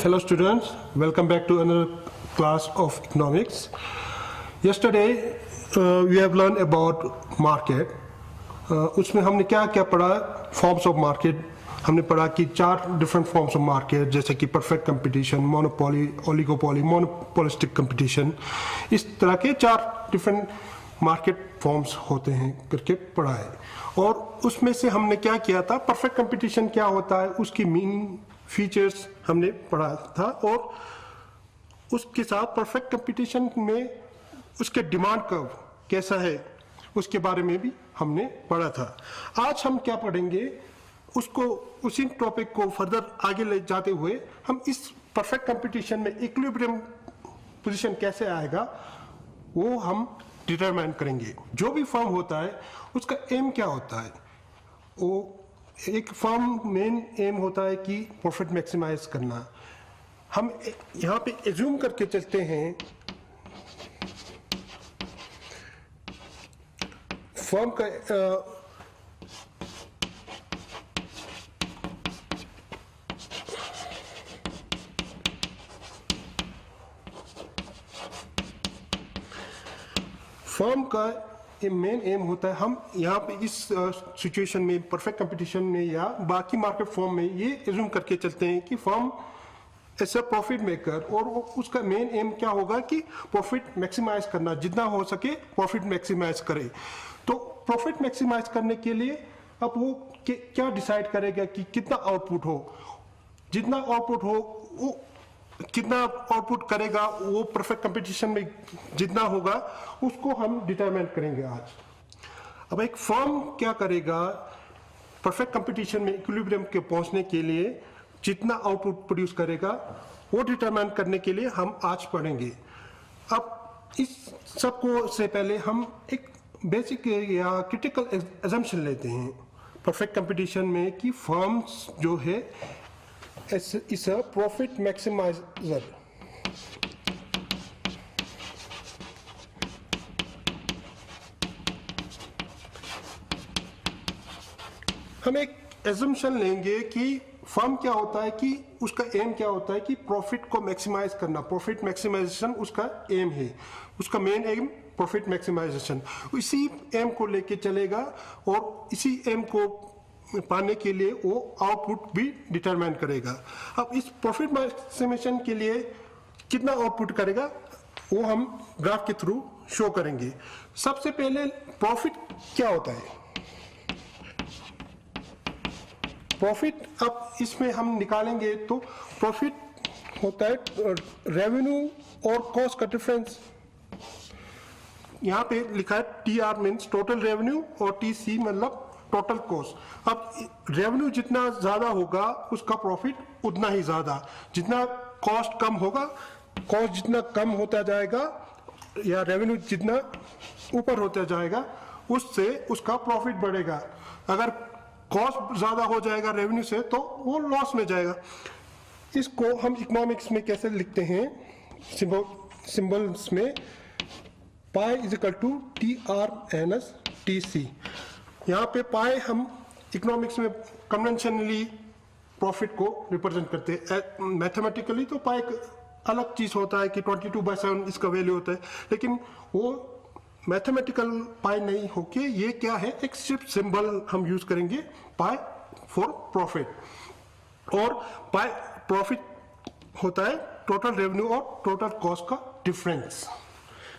Hello students, welcome back to another class of economics. Yesterday we have learned about market. उसमें हमने क्या क्या पढ़ा? Forms of market. हमने पढ़ा कि 4 different forms of market जैसे कि perfect competition, monopoly, oligopoly, monopolistic competition. इस तरह के 4 different market forms होते हैं करके पढ़ा है. और उसमें से हमने क्या किया था? Perfect competition क्या होता है? उसकी मीनिंग फीचर्स हमने पढ़ा था और उसके साथ परफेक्ट कंपटीशन में उसके डिमांड कर्व कैसा है उसके बारे में भी हमने पढ़ा था. आज हम क्या पढ़ेंगे उसको उसी टॉपिक को फर्दर आगे ले जाते हुए हम इस परफेक्ट कंपटीशन में इक्विलिब्रियम पोजीशन कैसे आएगा वो हम डिटरमाइन करेंगे. जो भी फर्म होता है उसका एम क्या होता है? वो एक फर्म मेन एम होता है कि प्रॉफिट मैक्सिमाइज करना. हम यहाँ पे एज्यूम करके चलते हैं फर्म का फर्म का मेन एम होता है. हम यहाँ पे इस सिचुएशन में परफेक्ट कंपटीशन में या बाकी मार्केट फॉर्म में ये एज्यूम करके चलते हैं कि फर्म ऐसा प्रॉफिट मेकर और उसका मेन एम क्या होगा कि प्रॉफिट मैक्सिमाइज करना, जितना हो सके प्रॉफिट मैक्सिमाइज करे. तो प्रॉफिट मैक्सिमाइज करने के लिए अब वो क्या डिसाइड करेगा कि कितना आउटपुट हो. जितना आउटपुट हो वो कितना आउटपुट करेगा वो परफेक्ट कंपटीशन में जितना होगा उसको हम डिटरमाइन करेंगे आज. अब एक फर्म क्या करेगा परफेक्ट कंपटीशन में इक्विलिब्रियम के पहुंचने के लिए जितना आउटपुट प्रोड्यूस करेगा वो डिटरमाइन करने के लिए हम आज पढ़ेंगे. अब इस सबको से पहले हम एक बेसिक या क्रिटिकल एजम्पशन लेते हैं परफेक्ट कंपटीशन में कि फर्म्स जो है is a profit maximizer. हम एक एजम्पशन लेंगे कि फर्म क्या होता है कि उसका एम क्या होता है कि प्रॉफिट को मैक्सिमाइज करना. प्रॉफिट मैक्सिमाइजेशन उसका एम है, उसका मेन एम प्रॉफिट मैक्सिमाइजेशन. इसी एम को लेके चलेगा और इसी एम को पाने के लिए वो आउटपुट भी डिटरमाइन करेगा. अब इस प्रॉफिट मैक्सिमेशन के लिए कितना आउटपुट करेगा वो हम ग्राफ के थ्रू शो करेंगे. सबसे पहले प्रॉफिट क्या होता है? प्रॉफिट अब इसमें हम निकालेंगे तो प्रॉफिट होता है रेवेन्यू और कॉस्ट का डिफरेंस. यहाँ पे लिखा है TR मीन्स टोटल रेवेन्यू और TC मतलब टोटल कॉस्ट. अब रेवेन्यू जितना ज्यादा होगा उसका प्रॉफिट उतना ही ज्यादा. जितना कॉस्ट कम होगा, कॉस्ट जितना कम होता जाएगा या रेवेन्यू जितना ऊपर होता जाएगा उससे उसका प्रॉफिट बढ़ेगा. अगर कॉस्ट ज्यादा हो जाएगा रेवेन्यू से तो वो लॉस में जाएगा. इसको हम इकोनॉमिक्स में कैसे लिखते हैं? सिंबल्स में pi is equal to TR-TC. यहाँ पे पाए हम इकोनॉमिक्स में कन्वेंशनली प्रॉफिट को रिप्रेजेंट करते हैं. मैथमेटिकली तो पाए एक अलग चीज होता है कि 22/7 इसका वैल्यू होता है, लेकिन वो मैथमेटिकल पाए नहीं होके ये क्या है एक सिर्फ सिंबल हम यूज करेंगे पाए फॉर प्रॉफिट. और पाए प्रॉफिट होता है टोटल रेवेन्यू और टोटल कॉस्ट का डिफरेंस.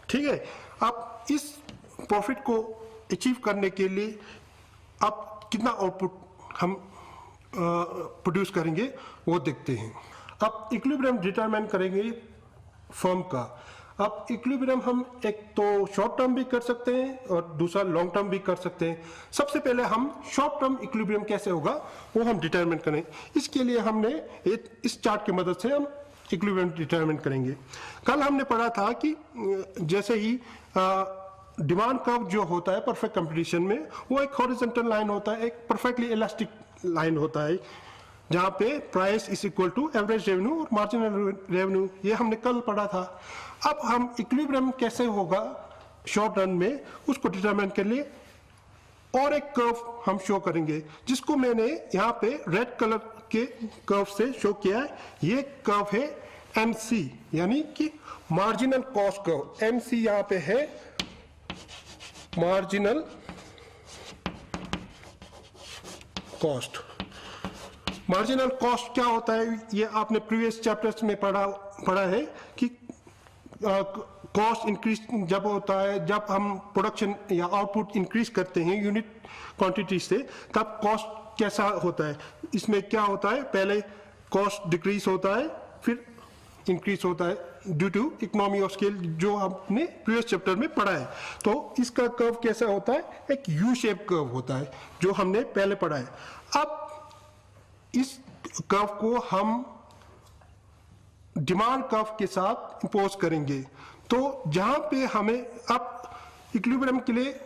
ठीक है. अब इस प्रॉफिट को अचीव करने के लिए अब कितना आउटपुट हम प्रोड्यूस करेंगे वो देखते हैं. अब इक्विलिब्रियम डिटरमाइन करेंगे फर्म का. अब इक्विलिब्रियम हम एक तो शॉर्ट टर्म भी कर सकते हैं और दूसरा लॉन्ग टर्म भी कर सकते हैं. सबसे पहले हम शॉर्ट टर्म इक्विलिब्रियम कैसे होगा वो हम डिटरमाइन करें. इसके लिए हमने इस चार्ट की मदद से हम इक्विलिब्रियम डिटरमाइन करेंगे. कल हमने पढ़ा था कि जैसे ही डिमांड कर्व जो होता है परफेक्ट कंपटीशन में वो एक हॉरिजॉन्टल लाइन होता है, एक परफेक्टली इलास्टिक लाइन होता है जहां पे price is equal to average revenue और मार्जिनल रेवेन्यू. ये हमने कल पढ़ा था. अब हम इक्विलिब्रियम कैसे होगा शॉर्ट रन में उसको डिटरमाइन के लिए और एक कर्व हम शो करेंगे जिसको मैंने यहाँ पे रेड कलर के कर्व से शो किया है। ये कर्व है MC, यानी कि मार्जिनल कॉस्ट कर्व। MC यहां पे है मार्जिनल कॉस्ट। मार्जिनल कॉस्ट क्या होता है, ये आपने प्रीवियस चैप्टर्स में पढ़ा है कि कॉस्ट इंक्रीज जब होता है, जब हम प्रोडक्शन या आउटपुट इंक्रीज करते हैं यूनिट क्वांटिटी से, तब कॉस्ट कैसा होता है। इसमें क्या होता है, पहले कॉस्ट डिक्रीज होता है, फिर इंक्रीज होता है due to economy of scale, जो हमने प्रीवियस चैप्टर में पढ़ा है। तो इसका कर्व कैसा होता है, एक यू शेप कर्व होता है, जो हमने पहले पढ़ा है। अब इस कर्व को हम डिमांड कर्व के साथ इंपोज करेंगे। तो जहां पे हमें अब इक्विलिब्रियम के लिए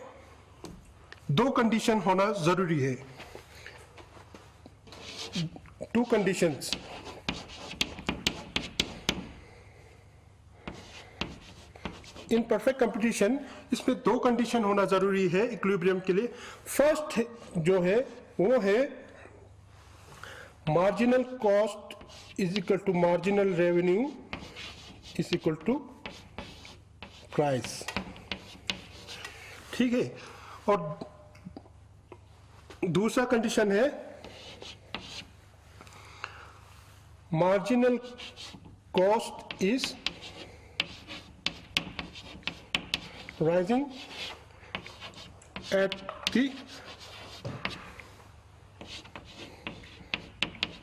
दो कंडीशन होना जरूरी है, to conditions. In perfect competition इसमें दो कंडीशन होना जरूरी है इक्विलिब्रियम के लिए। फर्स्ट जो है वो है marginal cost is equal to marginal revenue is equal to price, ठीक है। और दूसरा कंडीशन है marginal cost is rising at the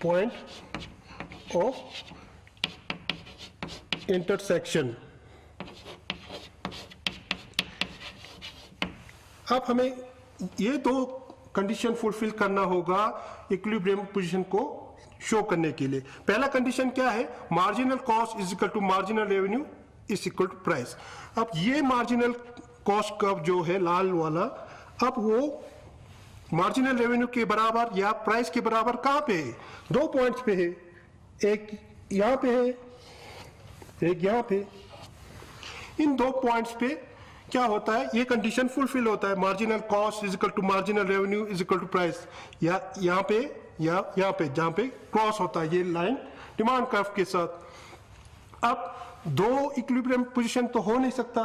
point of intersection। अब हमें ये दो कंडीशन फुलफिल करना होगा इक्विलिब्रियम पोजीशन को शो करने के लिए। पहला कंडीशन क्या है, marginal cost is equal to marginal revenue is equal to price. अब ये मार्जिनल कॉस्ट कर्व जो है लाल वाला, अब वो मार्जिनल रेवेन्यू के बराबर या प्राइस के बराबर कहां पे है, दो पॉइंट्स पे है, एक यहां पे है, एक यहां पे। इन दो पॉइंट्स पे क्या होता है, ये कंडीशन फुलफिल होता है, marginal cost is equal to marginal revenue is equal to price, या यहां पे या यहां पे, जहां पे क्रॉस होता है ये लाइन डिमांड कर्व के साथ। अब दो इक्विलिब्रियम पोजीशन तो हो नहीं सकता,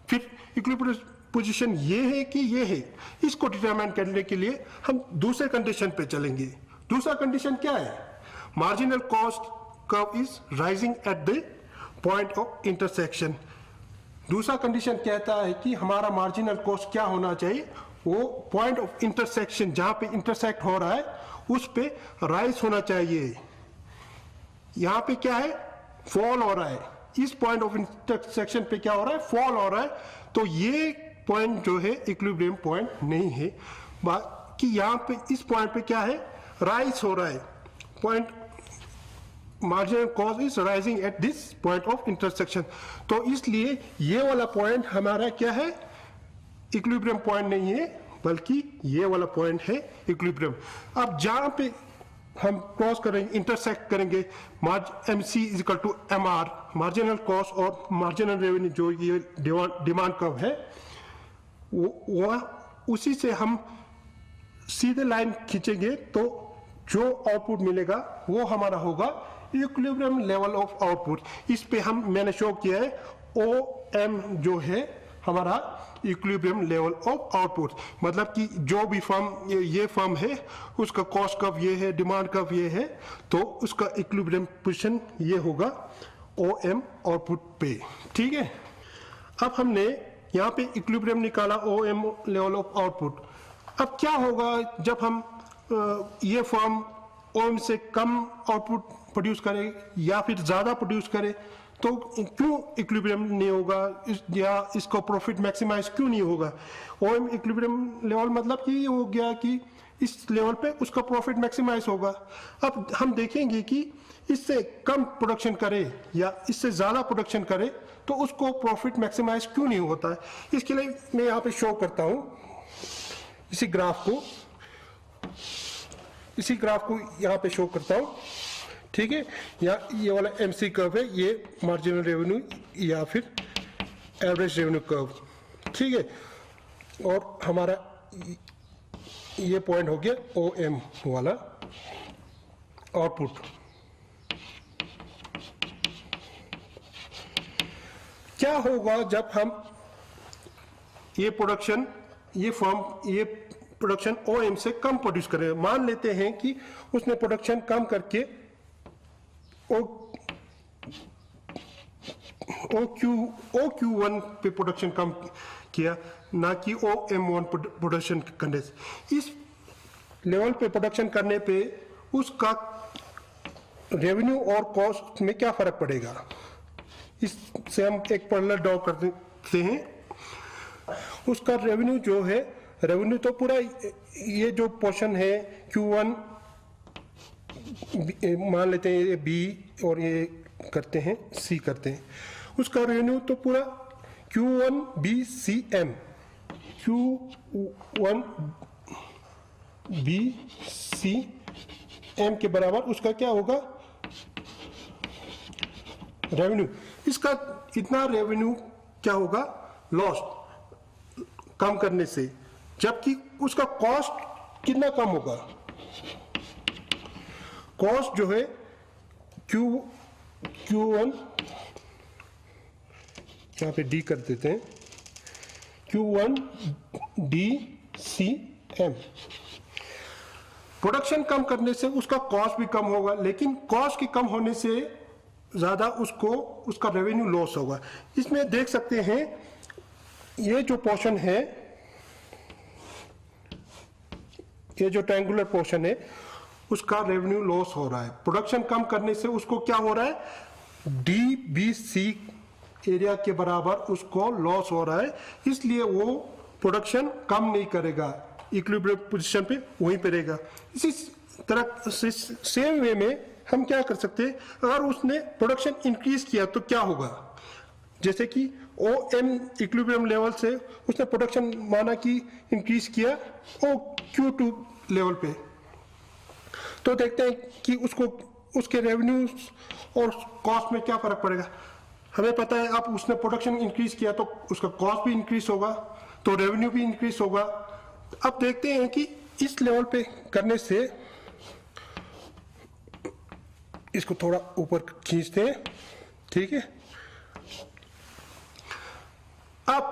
फिर इक्विलिब्रियम पोजीशन ये है कि ये है। इसको डिटरमाइन करने के लिए हम दूसरे कंडीशन पे चलेंगे। दूसरा कंडीशन क्या है, marginal cost curve is rising at the point of intersection. दूसरा कंडीशन कहता है कि हमारा मार्जिनल कॉस्ट क्या होना चाहिए, वो पॉइंट ऑफ इंटरसेक्शन जहां पे इंटरसेक्ट हो रहा है उस पे राइज होना चाहिए। यहां पे क्या है, फॉल हो रहा है, इस पॉइंट ऑफ इंटरसेक्शन पे क्या हो रहा है, फॉल हो रहा है। तो ये पॉइंट जो है इक्विलिब्रियम पॉइंट नहीं है, बाकी यहां पे इस पॉइंट पे क्या है, राइज हो रहा है, point marginal cost is rising at this point of intersection. तो इसलिए ये वाला पॉइंट हमारा क्या है, इक्विलिब्रियम पॉइंट नहीं है, बल्कि ये वाला पॉइंट है इक्विलिब्रियम। अब जहां पे हम क्रॉस करेंगे, इंटरसेक्ट करेंगे, MC is equal to MR, marginal cost और मार्जिनल रेवेन्यू जो ये डिमांड कर्व है, वो उसी से हम सीधे लाइन खींचेंगे तो जो आउटपुट मिलेगा वो हमारा होगा इक्विलिब्रियम लेवल ऑफ आउटपुट। इस पे हम मैंने शो किया है OM जो है हमारा इक्विलिब्रियम लेवल ऑफ आउटपुट, मतलब कि जो भी फर्म ये फर्म है उसका कॉस्ट कर्व ये है, डिमांड कर्व ये है, तो उसका इक्विलिब्रियम पोजीशन ये होगा OM आउटपुट पे, ठीक है। अब हमने यहाँ पे इक्विलिब्रियम निकाला OM लेवल ऑफ आउटपुट। अब क्या होगा जब हम ये फर्म OM से कम आउटपुट प्रोड्यूस करे या फिर ज्यादा प्रोड्यूस करे, तो क्यों इक्विलिब्रियम नहीं होगा, या इसको प्रॉफिट मैक्सिमाइज क्यों नहीं होगा। OM इक्विलिब्रियम लेवल मतलब कि ये हो गया कि इस लेवल पे उसका प्रॉफिट मैक्सिमाइज होगा। अब हम देखेंगे कि इससे कम प्रोडक्शन करे या इससे ज्यादा प्रोडक्शन करे तो उसको प्रॉफिट मैक्सिमाइज क्यों नहीं होता है। इसके लिए मैं यहाँ पे शो करता हूँ इसी ग्राफ को यहाँ पे शो करता हूँ, ठीक है। या ये वाला MC कर्व है, ये मार्जिनल रेवेन्यू या फिर एवरेज रेवेन्यू कर्व, ठीक है। और हमारा ये पॉइंट हो गया OM वाला, आउटपुट। क्या होगा जब हम ये प्रोडक्शन OM से कम प्रोड्यूस करें? मान लेते हैं कि उसने प्रोडक्शन कम करके OQ1 पे प्रोडक्शन कम किया, ना कि OM1 प्रोडक्शन करने से। इस लेवल पे प्रोडक्शन करने पे उसका रेवेन्यू और कॉस्ट में क्या फर्क पड़ेगा? इससे हम एक पैरेलल ड्रॉ करते हैं। उसका रेवेन्यू जो है, रेवेन्यू तो पूरा ये जो पोर्शन है Q1 मान लेते हैं, ये B और ये करते हैं C करते हैं, उसका रेवेन्यू तो पूरा Q1 BCM, Q1 BCM के बराबर उसका क्या होगा रेवेन्यू। इसका इतना रेवेन्यू क्या होगा लॉस कम करने से, जबकि उसका कॉस्ट कितना कम होगा? कॉस्ट जो है Q1 यहाँ पे D कर देते हैं, Q1 DCM। प्रोडक्शन कम करने से उसका कॉस्ट भी कम होगा, लेकिन कॉस्ट के कम होने से ज़्यादा उसका रेवेन्यू लॉस होगा। इसमें देख सकते हैं ये जो पोर्शन है, ये जो ट्रायंगुलर पोर्शन है, उसका रेवेन्यू लॉस हो रहा है। प्रोडक्शन कम करने से उसको क्या हो रहा है, DBC एरिया के बराबर उसको लॉस हो रहा है, इसलिए वो प्रोडक्शन कम नहीं करेगा, इक्विलिब्रियम पोजीशन पे वहीं पे रहेगा। इसी तरह से सेम वे में हम क्या कर सकते हैं, अगर उसने प्रोडक्शन इंक्रीज किया तो क्या होगा? जैसे कि OM इक्विलिब्रियम लेवल से उसने प्रोडक्शन माना कि इंक्रीज किया OQ2 लेवल पे, तो देखते हैं कि उसके रेवेन्यू और कॉस्ट में क्या फर्क पड़ेगा। हमें पता है अब उसने प्रोडक्शन इंक्रीज किया तो उसका कॉस्ट भी इंक्रीज होगा, तो रेवेन्यू भी इंक्रीज होगा। अब देखते हैं कि इस लेवल पे करने से, इसको थोड़ा ऊपर खींचते हैं, ठीक है। अब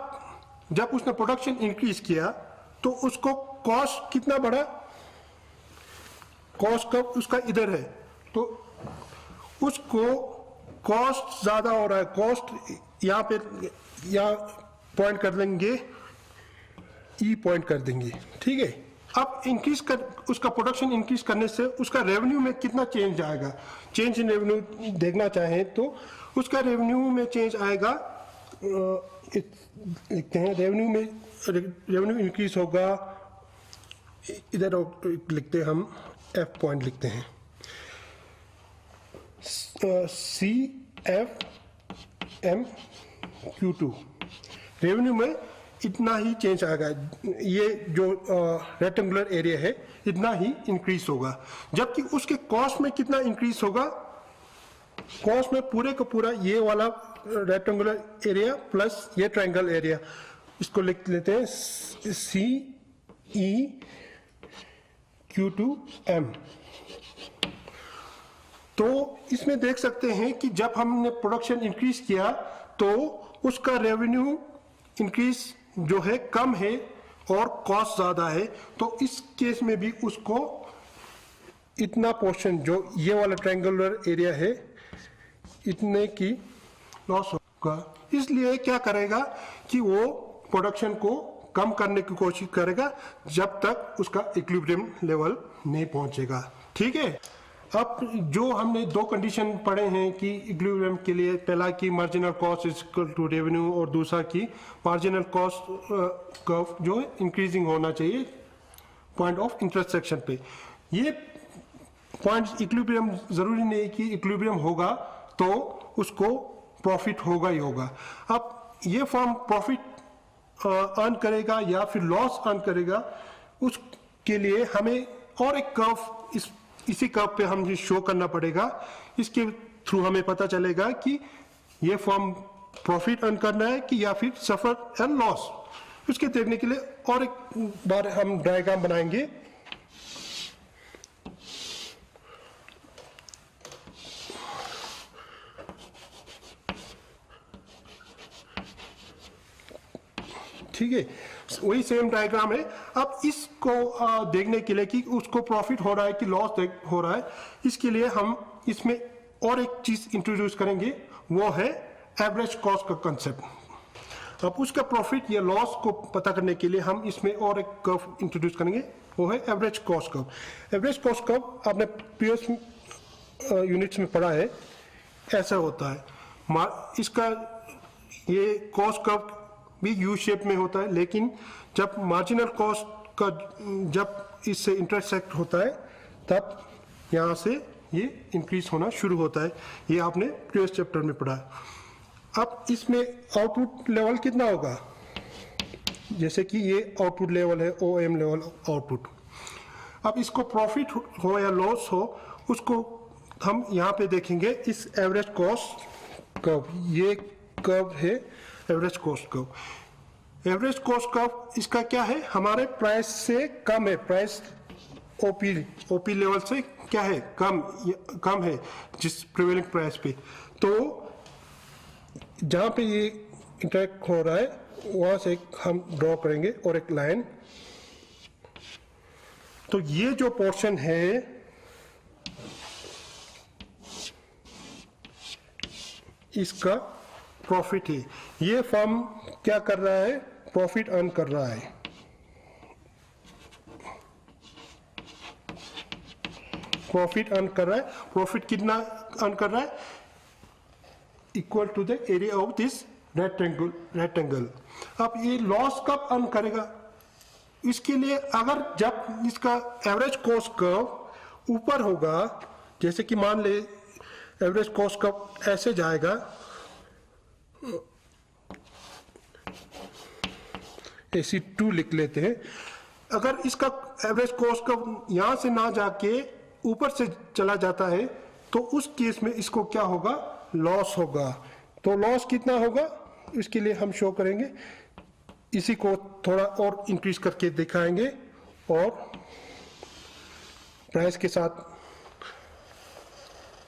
जब उसने प्रोडक्शन इंक्रीज किया तो उसको कॉस्ट कितना बढ़ा, कॉस्ट कब उसका इधर है, तो उसको कॉस्ट ज्यादा हो रहा है। कॉस्ट यहाँ पे पॉइंट कर देंगे, E पॉइंट कर देंगे, ठीक है। अब उसका प्रोडक्शन इंक्रीज करने से उसका रेवेन्यू में कितना चेंज आएगा? चेंज इन रेवेन्यू देखना चाहें तो उसका रेवेन्यू में चेंज आएगा, लिखते हैं रेवेन्यू इंक्रीज होगा, इधर लिखते हैं हम F पॉइंट लिखते हैं, CFMQ2 रेवेन्यू में इतना ही चेंज आएगा। ये जो रेक्टेंगुलर एरिया है इतना ही इंक्रीज होगा, जबकि उसके कॉस्ट में कितना इंक्रीज होगा? कॉस्ट में पूरे का पूरा ये वाला रेक्टेंगुलर एरिया प्लस ये ट्रायंगल एरिया, इसको लिख लेते हैं CEQ2M। तो इसमें देख सकते हैं कि जब हमने प्रोडक्शन इंक्रीज किया तो उसका रेवेन्यू इंक्रीज जो है कम है और कॉस्ट ज्यादा है, तो इस केस में भी उसको इतना पोर्शन जो ये वाला ट्रायंगुलर एरिया है इतने की लॉस होगा। इसलिए क्या करेगा कि वो प्रोडक्शन को कम करने की कोशिश करेगा जब तक उसका इक्विलिब्रियम लेवल नहीं पहुंचेगा, ठीक है। अब जो हमने दो कंडीशन पढ़े हैं कि इक्विलिब्रियम के लिए, पहला कि marginal cost is equal to revenue और दूसरा कि मार्जिनल कॉस्ट कर्व जो है इंक्रीजिंग होना चाहिए पॉइंट ऑफ इंटरसेक्शन पे। ये पॉइंट इक्विलिब्रियम जरूरी नहीं कि इक्विलिब्रियम होगा तो उसको प्रॉफिट होगा ही होगा। अब ये फर्म प्रॉफिट अर्न करेगा या फिर लॉस अर्न करेगा, उसके लिए हमें और एक कर्व इसी कर्व पे हम शो करना पड़ेगा। इसके थ्रू हमें पता चलेगा कि ये फर्म प्रॉफिट अर्न करना है कि या फिर सफर एंड लॉस। उसके देखने के लिए और एक बार हम डायग्राम बनाएंगे। ठीक है, वही सेम डायग्राम है। अब इसको देखने के लिए कि उसको प्रॉफिट हो रहा है कि लॉस हो रहा है, इसके लिए हम इसमें और एक चीज इंट्रोड्यूस करेंगे, वो है एवरेज कॉस्ट का कंसेप्ट। अब उसका प्रॉफिट या लॉस को पता करने के लिए हम इसमें और एक कर्व इंट्रोड्यूस करेंगे, वो है average cost curve. Average cost curve आपने प्रीवियस यूनिट्स में पढ़ा है, ऐसा होता है। इसका ये कॉस्ट कर्व भी यू शेप में होता है, लेकिन जब मार्जिनल कॉस्ट का जब इससे इंटरसेक्ट होता है तब यहाँ से ये इंक्रीज होना शुरू होता है। ये आपने प्रीवियस चैप्टर में पढ़ा है। अब इसमें आउटपुट लेवल कितना होगा, जैसे कि ये आउटपुट लेवल है, OM लेवल आउटपुट। अब इसको प्रॉफिट हो या लॉस हो, उसको हम यहाँ पे देखेंगे इस एवरेज कॉस्ट कर्व। ये कर्व है average cost curve. Average cost curve इसका क्या है, हमारे प्राइस से कम है, प्राइस ओपी लेवल से क्या है, कम है जिस प्रिवेलिंग प्राइस पे। तो जहाँ पे ये इंटरेक्ट हो रहा है वहाँ से हम ड्रॉ करेंगे और एक लाइन। तो ये जो पोर्शन है इसका प्रॉफिट है। ये फर्म क्या कर रहा है, प्रॉफिट अर्न कर रहा है। प्रॉफिट अर्न कर रहा है। प्रॉफिट कितना अर्न कर रहा है, equal to the area of this rectangle. अब ये लॉस कब अर्न करेगा, इसके लिए अगर जब इसका एवरेज कॉस्ट कर्व ऊपर होगा, जैसे कि मान ले एवरेज कॉस्ट कर्व ऐसे जाएगा, AC2 लिख लेते हैं। अगर इसका एवरेज कॉस्ट कर्व यहां से ना जाके ऊपर से चला जाता है तो उस केस में इसको क्या होगा, लॉस होगा। तो लॉस कितना होगा, इसके लिए हम शो करेंगे, इसी को थोड़ा और इंक्रीज करके दिखाएंगे और प्राइस के साथ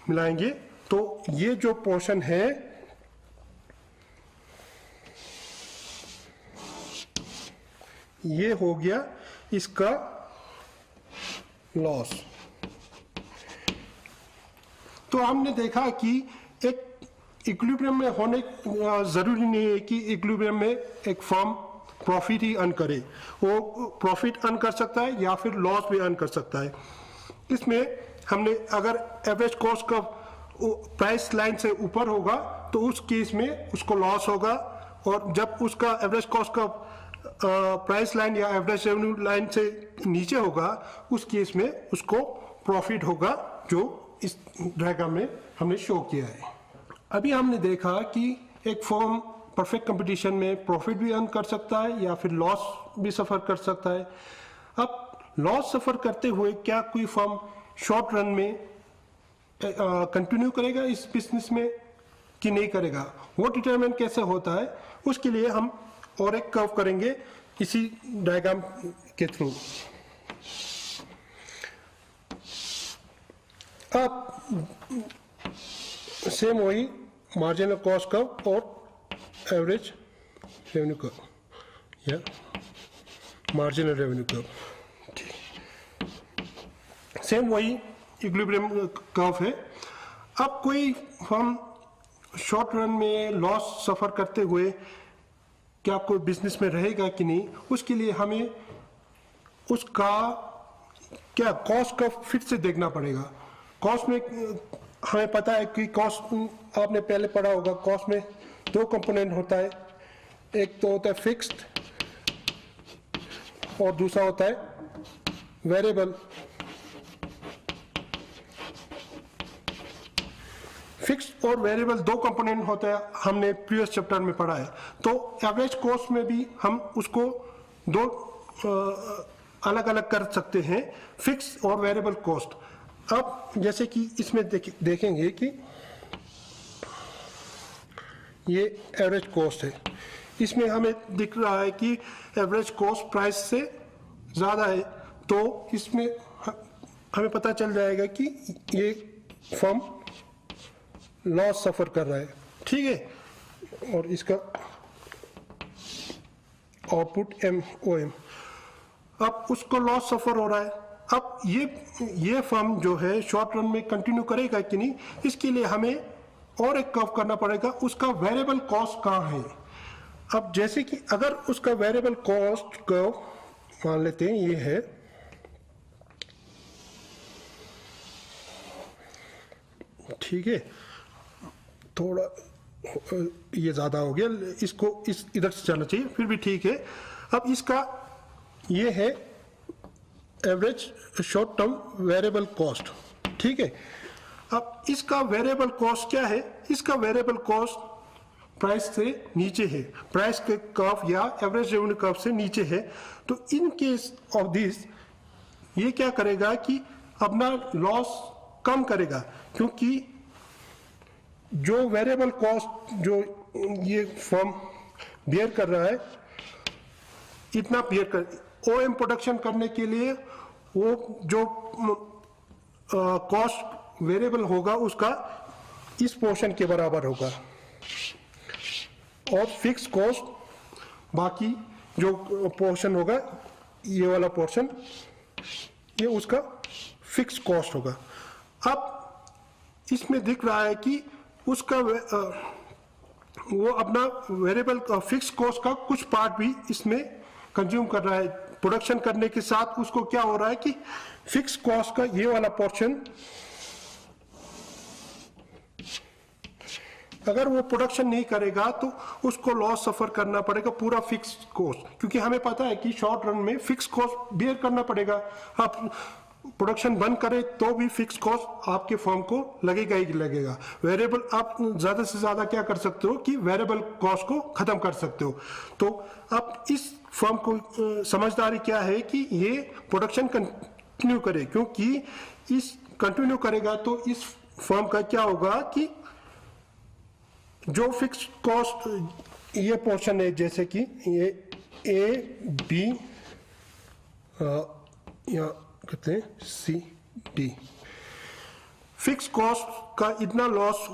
मिलाएंगे। तो ये जो पोर्शन है ये हो गया इसका लॉस। तो हमने देखा कि एक इक्विलिब्रियम में होने जरूरी नहीं है कि इक्विलिब्रियम में एक फर्म प्रॉफिट ही अर्न करे, वो प्रॉफिट अर्न कर सकता है या फिर लॉस भी अर्न कर सकता है। इसमें हमने अगर एवरेज कॉस्ट का प्राइस लाइन से ऊपर होगा तो उस केस में उसको लॉस होगा, और जब उसका एवरेज कॉस्ट का प्राइस लाइन या एवरेज रेवेन्यू लाइन से नीचे होगा उस केस में उसको प्रॉफिट होगा, जो इस डायग्राम में हमने शो किया है। अभी हमने देखा कि एक फर्म परफेक्ट कंपटीशन में प्रॉफिट भी अर्न कर सकता है या फिर लॉस भी सफर कर सकता है। अब लॉस सफर करते हुए क्या कोई फर्म शॉर्ट रन में कंटिन्यू करेगा इस बिजनेस में कि नहीं करेगा, वो डिटरमाइन कैसे होता है, उसके लिए हम और एक कर्व करेंगे इसी डायग्राम के थ्रू। अब सेम वही मार्जिनल कॉस्ट कर्व और एवरेज रेवेन्यू कर्व या मार्जिनल रेवेन्यू कर्व, सेम वही इक्विलिब्रियम कर्व है। अब कोई फर्म शॉर्ट रन में लॉस सफर करते हुए क्या कोई बिजनेस में रहेगा कि नहीं, उसके लिए हमें उसका क्या कॉस्ट कर्व फिर से देखना पड़ेगा। कॉस्ट में हमें पता है कि कॉस्ट आपने पहले पढ़ा होगा, कॉस्ट में दो कंपोनेंट होता है, एक तो होता है फिक्स्ड और दूसरा होता है वेरिएबल। फिक्स्ड और वेरिएबल दो कंपोनेंट होते हैं, हमने प्रीवियस चैप्टर में पढ़ा है। तो एवरेज कॉस्ट में भी हम उसको दो अलग अलग कर सकते हैं, फिक्स्ड और वेरिएबल कॉस्ट। अब जैसे कि इसमें देखेंगे कि ये एवरेज कॉस्ट है, इसमें हमें दिख रहा है कि एवरेज कॉस्ट प्राइस से ज़्यादा है, तो इसमें हमें पता चल जाएगा कि ये फर्म लॉस सफर कर रहा है, ठीक है। और इसका आउटपुट एम ओ एम, अब उसको लॉस सफर हो रहा है। अब ये फर्म जो है शॉर्ट रन में कंटिन्यू करेगा कि नहीं, इसके लिए हमें और एक कर्व करना पड़ेगा, उसका वेरिएबल कॉस्ट कहाँ है। अब जैसे कि अगर उसका वेरिएबल कॉस्ट कर्व मान लेते हैं ये है, ठीक है, थोड़ा ये ज़्यादा हो गया, इसको इधर से जाना चाहिए, फिर भी ठीक है। अब इसका ये है average short term variable cost, ठीक है। अब इसका वेरिएबल कॉस्ट क्या है, इसका वेरिएबल कॉस्ट प्राइस से नीचे है, प्राइस के कर्व या एवरेज रेवेन्यू कर्व से नीचे है। तो इन केस ऑफ दिस ये क्या करेगा कि अपना लॉस कम करेगा, क्योंकि जो वेरिएबल कॉस्ट जो ये फर्म बेयर कर रहा है, इतना बेयर कर ओएम प्रोडक्शन करने के लिए वो जो कॉस्ट वेरिएबल होगा उसका इस पोर्शन के बराबर होगा, और फिक्स कॉस्ट बाकी जो पोर्शन होगा ये वाला पोर्शन, ये उसका फिक्स कॉस्ट होगा। अब इसमें दिख रहा है कि उसका वो अपना वेरिएबल फिक्स कॉस्ट का कुछ पार्ट भी इसमें कंज्यूम कर रहा है। प्रोडक्शन करने के साथ उसको क्या हो रहा है कि फिक्स कॉस्ट का ये वाला पोर्शन, अगर वो प्रोडक्शन नहीं करेगा तो उसको लॉस सफर करना पड़ेगा पूरा फिक्स कॉस्ट, क्योंकि हमें पता है कि शॉर्ट रन में फिक्स कॉस्ट बेयर करना पड़ेगा। आप प्रोडक्शन बंद करें तो भी फिक्स कॉस्ट आपके फर्म को लगेगा ही लगेगा। वेरिएबल आप ज़्यादा से ज़्यादा क्या कर सकते हो कि वेरिएबल कॉस्ट को ख़त्म कर सकते हो। तो अब इस फर्म को समझदारी क्या है कि ये प्रोडक्शन कंटिन्यू करे, क्योंकि इस कंटिन्यू करेगा तो इस फर्म का क्या होगा कि जो फिक्स कॉस्ट ये पोर्शन है, जैसे कि ये ए बी या कहते हैं सी डी, फिक्स कॉस्ट का इतना लॉस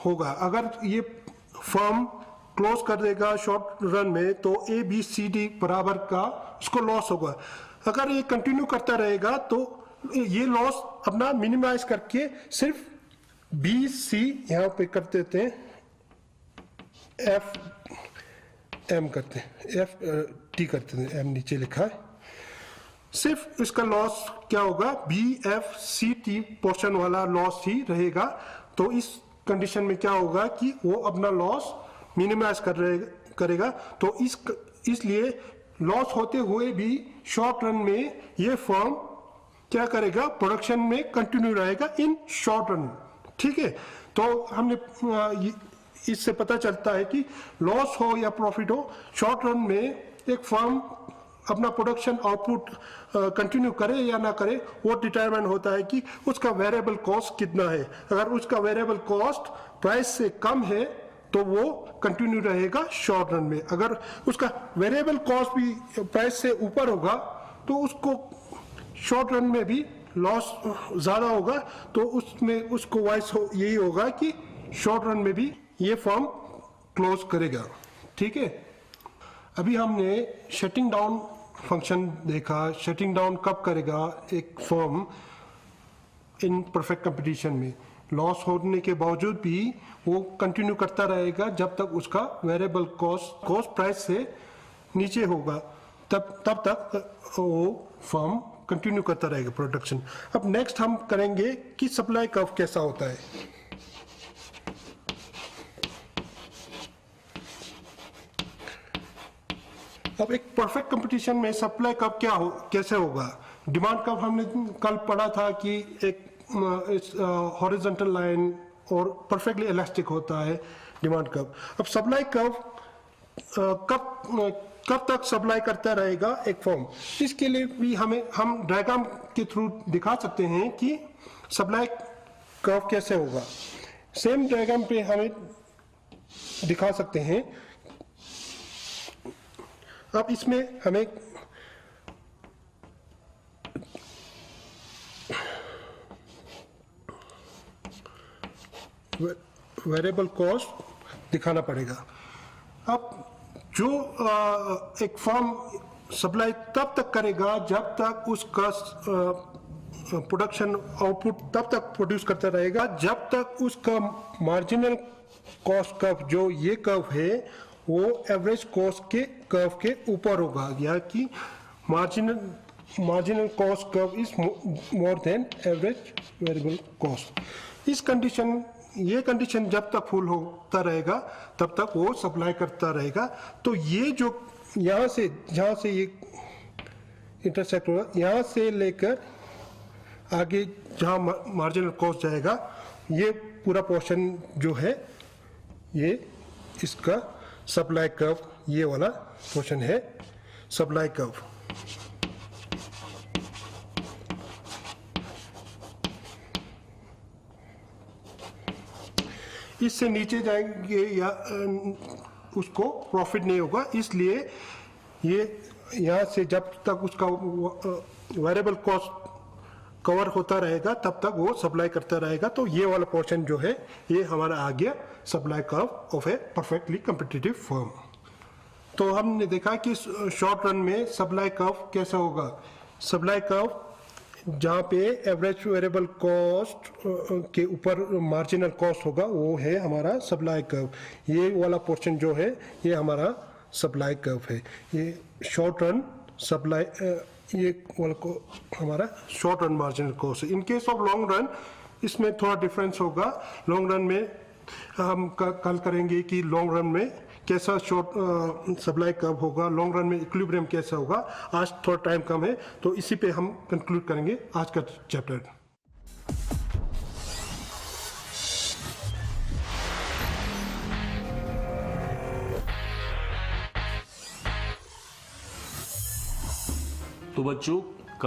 होगा। अगर ये फर्म क्लोज कर देगा शॉर्ट रन में तो ए बी सी डी बराबर का उसको लॉस होगा। अगर ये कंटिन्यू करता रहेगा तो ये लॉस अपना मिनिमाइज करके सिर्फ बी सी यहाँ पे कर देते हैं, एफ एम करते हैं, एफ टी करते हैं, एम नीचे लिखा है। सिर्फ इसका लॉस क्या होगा, B F C T portion वाला लॉस ही रहेगा। तो इस कंडीशन में क्या होगा कि वो अपना लॉस मिनिमाइज करेगा। तो इसलिए लॉस होते हुए भी शॉर्ट रन में ये फर्म क्या करेगा, प्रोडक्शन में कंटिन्यू रहेगा इन शॉर्ट रन, ठीक है। तो हमने इससे पता चलता है कि लॉस हो या प्रॉफिट हो, शॉर्ट रन में एक फर्म अपना प्रोडक्शन आउटपुट कंटिन्यू करे या ना करे, वो डिटरमाइन होता है कि उसका वेरिएबल कॉस्ट कितना है। अगर उसका वेरिएबल कॉस्ट प्राइस से कम है तो वो कंटिन्यू रहेगा शॉर्ट रन में। अगर उसका वेरिएबल कॉस्ट भी प्राइस से ऊपर होगा तो उसको शॉर्ट रन में भी लॉस ज़्यादा होगा। तो उसमें उसको वाइस यही होगा कि शॉर्ट रन में भी ये फर्म क्लोज करेगा, ठीक है। अभी हमने शटिंग डाउन फंक्शन देखा। शटिंग डाउन कब करेगा एक फर्म इन परफेक्ट कंपटीशन में, लॉस होने के बावजूद भी वो कंटिन्यू करता रहेगा जब तक उसका वेरिएबल कॉस्ट प्राइस से नीचे होगा, तब तक वो फर्म कंटिन्यू करता रहेगा प्रोडक्शन। अब नेक्स्ट हम करेंगे कि सप्लाई कर्व कैसा होता है। अब एक परफेक्ट कंपटीशन में सप्लाई कर्व कैसे होगा। डिमांड कर्व हमने कल पढ़ा था कि एक हॉरिजॉन्टल लाइन और परफेक्टली इलास्टिक होता है डिमांड कर्व। अब सप्लाई कर्व कब तक सप्लाई करता रहेगा एक फर्म, इसके लिए भी हम डायग्राम के थ्रू दिखा सकते हैं कि सप्लाई कर्व कैसे होगा। सेम डायग्राम पे हमें दिखा सकते हैं। अब इसमें हमें वेरिएबल कॉस्ट दिखाना पड़ेगा। अब जो एक फर्म सप्लाई तब तक करेगा जब तक उसका प्रोडक्शन आउटपुट तब तक प्रोड्यूस करता रहेगा जब तक उसका मार्जिनल कॉस्ट कर्व जो ये कर्व है वो एवरेज कॉस्ट के कर्व के ऊपर होगा, या कि marginal cost curve is more than average variable cost. ये कंडीशन जब तक फुल होता रहेगा तब तक वो सप्लाई करता रहेगा। तो ये जो यहाँ से जहाँ से ये इंटरसेक्ट होगा, यहाँ से लेकर आगे जहाँ मार्जिनल कॉस्ट जाएगा, ये पूरा पोर्शन जो है ये इसका सप्लाई कर्व, ये वाला पोर्शन है सप्लाई कर्व। इससे नीचे जाएंगे या उसको प्रॉफिट नहीं होगा, इसलिए ये यहाँ से जब तक उसका वेरिएबल कॉस्ट कवर होता रहेगा तब तक वो सप्लाई करता रहेगा। तो ये वाला पोर्शन जो है ये हमारा आ गया supply curve of A perfectly competitive firm. तो हमने देखा कि शॉर्ट रन में सप्लाई कर्व कैसा होगा। सप्लाई कर्व जहाँ पे एवरेज वेरिएबल कॉस्ट के ऊपर मार्जिनल कॉस्ट होगा वो है हमारा सप्लाई कर्व। ये वाला पोर्शन जो है ये हमारा सप्लाई कर्व है। ये शॉर्ट रन सप्लाई ये वाला को हमारा शॉर्ट रन मार्जिनल कॉस्ट है। In case of long run इसमें थोड़ा डिफरेंस होगा। लॉन्ग रन में हम कल करेंगे कि लॉन्ग रन में कैसा शॉर्ट सप्लाई कर्व होगा, लॉन्ग रन में इक्विलिब्रियम कैसा होगा। आज थोड़ा टाइम कम है तो इसी पे हम कंक्लूड करेंगे आज का चैप्टर। तो बच्चों